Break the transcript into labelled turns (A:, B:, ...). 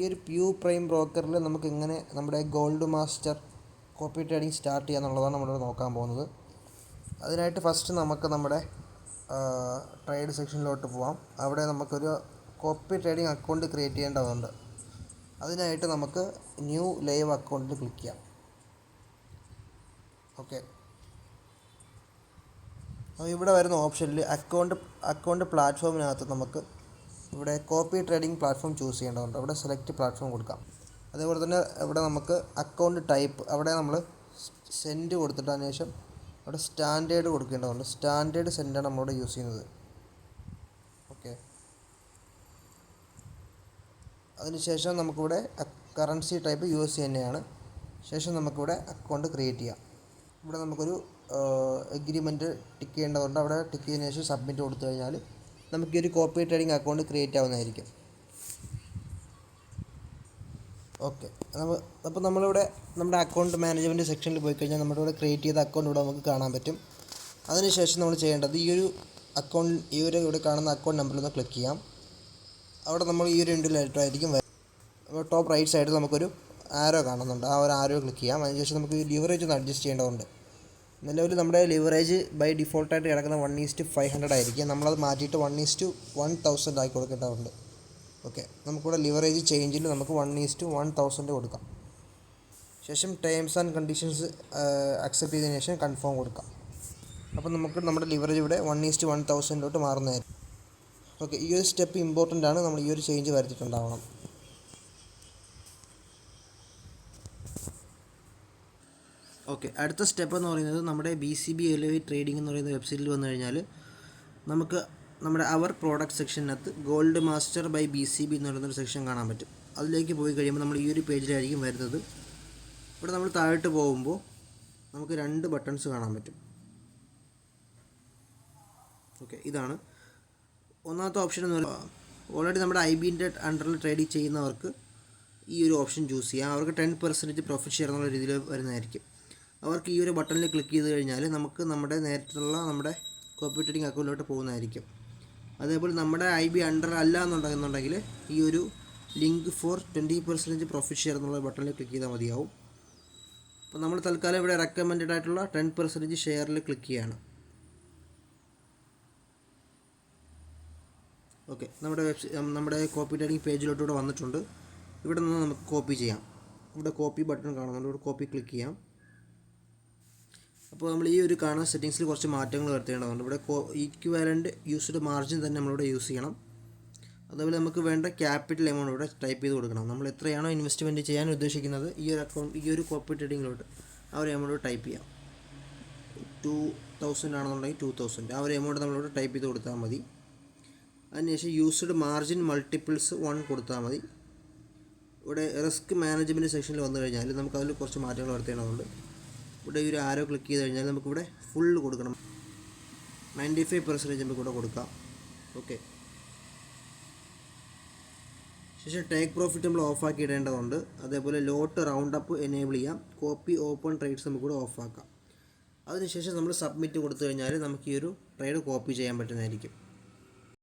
A: ഈ ഒരു പ്യൂ പ്രൈം ബ്രോക്കറിൽ നമുക്ക് എങ്ങനെ നമ്മുടെ gold master copy trading start ചെയ്യുക എന്നുള്ളതാണ് നമ്മളിവിടെ നോക്കാൻ പോകുന്നത്. അതിനായിട്ട് ഫസ്റ്റ് നമുക്ക് നമ്മുടെ ട്രേഡ് സെക്ഷനിലോട്ട് പോവാം. അവിടെ നമുക്കൊരു കോപ്പി ട്രേഡിംഗ് അക്കൗണ്ട് ക്രിയേറ്റ് ചെയ്യേണ്ടതുണ്ട്. അതിനായിട്ട് നമുക്ക് ന്യൂ ലൈവ് അക്കൗണ്ടിൽ ക്ലിക്ക് ചെയ്യാം. ഓക്കെ, അപ്പോൾ ഇവിടെ വരുന്ന ഓപ്ഷനിൽ അക്കൗണ്ട് പ്ലാറ്റ്ഫോമിനകത്ത് നമുക്ക് ഇവിടെ കോപ്പി ട്രേഡിംഗ് പ്ലാറ്റ്ഫോം ചൂസ് ചെയ്യേണ്ടതുണ്ട്. അവിടെ സെലക്ട് പ്ലാറ്റ്ഫോം കൊടുക്കാം. അതേപോലെ തന്നെ ഇവിടെ നമുക്ക് അക്കൗണ്ട് ടൈപ്പ് അവിടെ നമ്മൾ സെൻഡ് കൊടുത്തിട്ട് അതിനുശേഷം അവിടെ സ്റ്റാൻഡേർഡ് കൊടുക്കേണ്ടതുണ്ട്. സ്റ്റാൻഡേർഡ് സെൻഡാണ് നമ്മളിവിടെ യൂസ് ചെയ്യുന്നത്. ഓക്കെ, അതിനുശേഷം നമുക്കിവിടെ കറൻസി ടൈപ്പ് USD തന്നെയാണ്. ശേഷം നമുക്കിവിടെ അക്കൗണ്ട് ക്രിയേറ്റ് ചെയ്യാം. ഇവിടെ നമുക്കൊരു എഗ്രിമെൻറ്റ് ടിക്ക് ചെയ്യേണ്ടതുണ്ട്. അവിടെ ടിക്ക് ചെയ്തതിനു ശേഷം സബ്മിറ്റ് കൊടുത്തു കഴിഞ്ഞാൽ നമുക്ക് ഈ ഒരു കോപ്പി ട്രേഡിംഗ് അക്കൗണ്ട് ക്രിയേറ്റ് ആവുന്നതായിരിക്കും. ഓക്കെ, അപ്പോൾ നമ്മളിവിടെ നമ്മുടെ അക്കൗണ്ട് മാനേജ്മെൻറ്റ് സെക്ഷനിൽ പോയി കഴിഞ്ഞാൽ നമ്മുടെ ഇവിടെ ക്രിയേറ്റ് ചെയ്ത അക്കൗണ്ട് ഇവിടെ നമുക്ക് കാണാൻ പറ്റും. അതിനുശേഷം നമ്മൾ ചെയ്യേണ്ടത് ഈ ഒരു ഇവിടെ കാണുന്ന അക്കൗണ്ട് നമ്പറിൽ ക്ലിക്ക് ചെയ്യാം. അവിടെ നമ്മൾ ഈ ഒരു ഇൻഡിലായിട്ടായിരിക്കും വരുന്നത്. ടോപ്പ് റൈറ്റ് സൈഡിൽ നമുക്കൊരു ആരോ കാണുന്നുണ്ട്. ആ ഒരു ആരോ ക്ലിക്ക് ചെയ്യാം. അതിനുശേഷം നമുക്ക് ലിവറേജ് ഒന്ന് അഡ്ജസ്റ്റ് ചെയ്യേണ്ടതുണ്ട്. നിലവിൽ നമ്മുടെ ലിവറേജ് ബൈ ഡിഫോൾട്ടായിട്ട് കിടക്കുന്ന 1:500 ആയിരിക്കും. നമ്മളത് മാറ്റിയിട്ട് 1:1000 ആക്കി കൊടുക്കേണ്ടതുണ്ട്. ഓക്കെ, നമുക്കിവിടെ ലിവറേജ് ചേഞ്ചിൽ നമുക്ക് 1:1000 കൊടുക്കാം. ശേഷം ടേംസ് ആൻഡ് കണ്ടീഷൻസ് അക്സെപ്റ്റ് ചെയ്തതിനു ശേഷം കൺഫേം കൊടുക്കാം. അപ്പോൾ നമുക്ക് നമ്മുടെ ലിവറേജ് ഇവിടെ 1:1000 മാറുന്നതായിരിക്കും. ഓക്കെ, ഈ ഒരു സ്റ്റെപ്പ് ഇമ്പോർട്ടൻ്റ് ആണ്. നമ്മൾ ഈ ഒരു ചേഞ്ച് വരുത്തിയിട്ടുണ്ടാവണം. ഓക്കെ, അടുത്ത സ്റ്റെപ്പ് എന്ന് പറയുന്നത് നമ്മുടെ BCB LOE ട്രേഡിംഗ് എന്ന് പറയുന്ന വെബ്സൈറ്റിൽ വന്നു കഴിഞ്ഞാൽ നമുക്ക് നമ്മുടെ അവർ പ്രോഡക്റ്റ് സെക്ഷനകത്ത് ഗോൾഡ് മാസ്റ്റർ ബൈ BCB എന്ന് പറയുന്നൊരു സെക്ഷൻ കാണാൻ പറ്റും. അതിലേക്ക് പോയി കഴിയുമ്പോൾ നമ്മൾ ഈ ഒരു പേജിലായിരിക്കും വരുന്നത്. ഇവിടെ നമ്മൾ താഴോട്ട് പോകുമ്പോൾ നമുക്ക് 2 ബട്ടൺസ് കാണാൻ പറ്റും. ഓക്കെ, ഇതാണ് ഒന്നാമത്തെ ഓപ്ഷൻ എന്ന് പറയുന്നത്. ഓൾറെഡി നമ്മുടെ IBൻ്റെ അണ്ടറിൽ ട്രേഡ് ചെയ്യുന്നവർക്ക് ഈ ഒരു ഓപ്ഷൻ ചൂസ് ചെയ്യാം. അവർക്ക് 10% പ്രോഫിറ്റ് ഷെയർ എന്നുള്ള രീതിയിൽ വരുന്നതായിരിക്കും. അവർക്ക് ഈ ഒരു ബട്ടണിൽ ക്ലിക്ക് ചെയ്ത് കഴിഞ്ഞാൽ നമുക്ക് നമ്മുടെ നേരിട്ടുള്ള നമ്മുടെ കോപ്പി ട്രേഡിംഗ് അക്കൗണ്ടിലോട്ട് പോകുന്നതായിരിക്കും. അതേപോലെ നമ്മുടെ IB അണ്ടർ അല്ല എന്നുണ്ടെങ്കിൽ ഈ ഒരു ലിങ്ക് ഫോർ 20% പ്രോഫിറ്റ് ഷെയർ എന്നുള്ള ബട്ടണിൽ ക്ലിക്ക് ചെയ്താൽ മതിയാവും. അപ്പോൾ നമ്മൾ തൽക്കാലം ഇവിടെ റെക്കമെൻഡഡ് ആയിട്ടുള്ള 10% ഷെയറിൽ ക്ലിക്ക് ചെയ്യാണ്. ഓക്കെ, നമ്മുടെ കോപ്പി ട്രേഡിംഗ് പേജിലോട്ട് വന്നിട്ടുണ്ട്. ഇവിടെ നിന്ന് നമുക്ക് കോപ്പി ചെയ്യാം. ഇവിടെ കോപ്പി ബട്ടൺ കാണുന്നുണ്ട്. ഇവിടെ കോപ്പി ക്ലിക്ക് ചെയ്യാം. അപ്പോൾ നമ്മൾ ഈ ഒരു കാണുന്ന സെറ്റിങ്സിൽ കുറച്ച് മാറ്റങ്ങൾ വരുത്തേണ്ടതുണ്ട്. ഇവിടെ ഈക്വാലൻ്റ് യൂസ്ഡ് മാർജിൻ തന്നെ നമ്മളിവിടെ യൂസ് ചെയ്യണം. അതുപോലെ നമുക്ക് വേണ്ട ക്യാപിറ്റൽ എമൗണ്ട് ഇവിടെ ടൈപ്പ് ചെയ്ത് കൊടുക്കണം. നമ്മൾ എത്രയാണോ ഇൻവെസ്റ്റ്മെൻറ്റ് ചെയ്യാൻ ഉദ്ദേശിക്കുന്നത് ഈ ഒരു കോപ്പി ട്രേഡിങ്ങിലോട്ട് ആ ഒരു എമൗണ്ട് ടൈപ്പ് ചെയ്യാം. 2000 ആണെന്നുണ്ടെങ്കിൽ 2000 ആ ഒരു എമൗണ്ട് നമ്മളിവിടെ ടൈപ്പ് ചെയ്ത് കൊടുത്താൽ മതി. അതിനുശേഷം യൂസ്ഡ് മാർജിൻ മൾട്ടിപ്പിൾസ് 1 കൊടുത്താൽ മതി. ഇവിടെ റിസ്ക് മാനേജ്മെൻറ്റ് സെക്ഷനിൽ വന്നു കഴിഞ്ഞാൽ നമുക്ക് അതിൽ കുറച്ച് മാറ്റങ്ങൾ വരുത്തേണ്ടതുണ്ട്. ഇവിടെ ഒരു ആരോ ക്ലിക്ക് ചെയ്ത് കഴിഞ്ഞാൽ നമുക്കിവിടെ ഫുള്ള് കൊടുക്കണം. 95% നമുക്കിവിടെ കൊടുക്കാം. ഓക്കെ, ശേഷം ടേക്ക് പ്രോഫിറ്റ് നമ്മൾ ഓഫാക്കി ഇടേണ്ടതുണ്ട്. അതേപോലെ ലോട്ട് റൗണ്ട് അപ്പ് എനേബിൾ ചെയ്യാം. കോപ്പി ഓപ്പൺ ട്രേഡ്സ് നമുക്കിവിടെ ഓഫാക്കാം. അതിനുശേഷം നമ്മൾ സബ്മിറ്റ് കൊടുത്തു കഴിഞ്ഞാൽ നമുക്ക് ഈ ഒരു ട്രേഡ് കോപ്പി ചെയ്യാൻ പറ്റുന്നതായിരിക്കും.